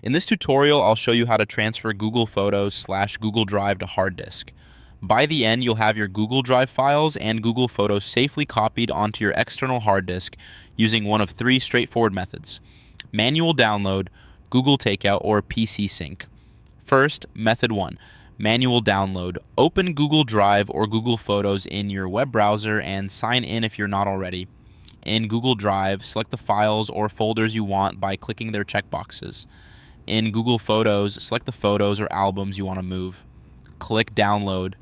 In this tutorial, I'll show you how to transfer Google Photos/Google Drive to hard disk. By the end, you'll have your Google Drive files and Google Photos safely copied onto your external hard disk using one of three straightforward methods: manual download, Google Takeout, or PC sync. First, method 1, manual download. Open Google Drive or Google Photos in your web browser and sign in if you're not already. In Google Drive, select the files or folders you want by clicking their checkboxes. In Google Photos, select the photos or albums you want to move. Click Download.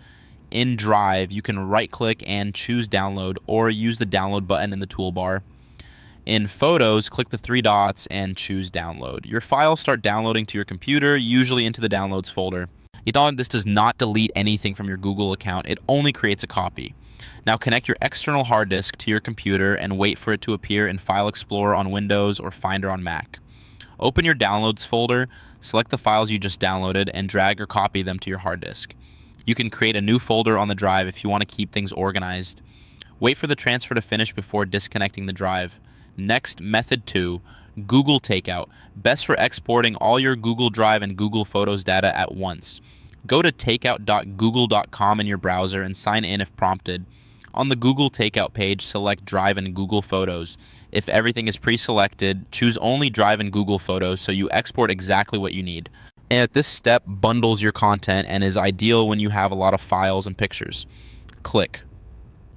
In Drive, you can right-click and choose Download or use the Download button in the toolbar. In Photos, click the three dots and choose Download. Your files start downloading to your computer, usually into the Downloads folder. This does not delete anything from your Google account, it only creates a copy. Now connect your external hard disk to your computer and wait for it to appear in File Explorer on Windows or Finder on Mac. Open your Downloads folder, select the files you just downloaded, and drag or copy them to your hard disk. You can create a new folder on the drive if you want to keep things organized. Wait for the transfer to finish before disconnecting the drive. Next, method 2, Google Takeout, best for exporting all your Google Drive and Google Photos data at once. Go to takeout.google.com in your browser and sign in if prompted. On the Google Takeout page, select Drive and Google Photos. If everything is pre-selected, choose only Drive and Google Photos so you export exactly what you need. And this step bundles your content and is ideal when you have a lot of files and pictures. Click.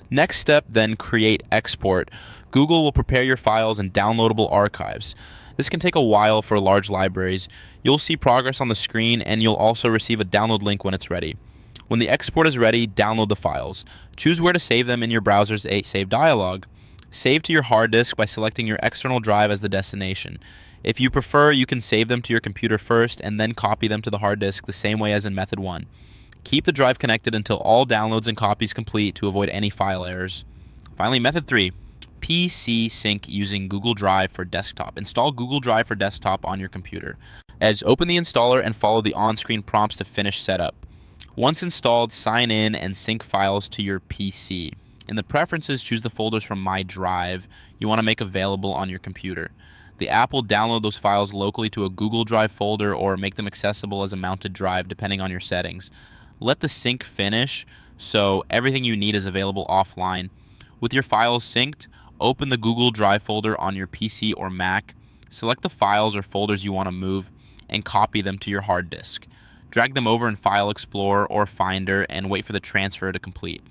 Next step, then create export. Google will prepare your files in downloadable archives. This can take a while for large libraries. You'll see progress on the screen, and you'll also receive a download link when it's ready. When the export is ready, download the files. Choose where to save them in your browser's Save dialog. Save to your hard disk by selecting your external drive as the destination. If you prefer, you can save them to your computer first and then copy them to the hard disk the same way as in method 1. Keep the drive connected until all downloads and copies complete to avoid any file errors. Finally, method 3, PC sync using Google Drive for desktop. Install Google Drive for desktop on your computer. Open the installer and follow the on-screen prompts to finish setup. Once installed, sign in and sync files to your PC. In the preferences, choose the folders from My Drive you want to make available on your computer. The app will download those files locally to a Google Drive folder or make them accessible as a mounted drive depending on your settings. Let the sync finish so everything you need is available offline. With your files synced, open the Google Drive folder on your PC or Mac, select the files or folders you want to move, and copy them to your hard disk. Drag them over in File Explorer or Finder and wait for the transfer to complete.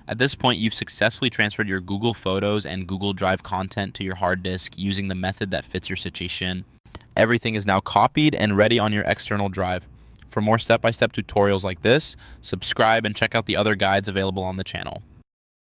At this point, you've successfully transferred your Google Photos and Google Drive content to your hard disk using the method that fits your situation. Everything is now copied and ready on your external drive. For more step-by-step tutorials like this, subscribe and check out the other guides available on the channel.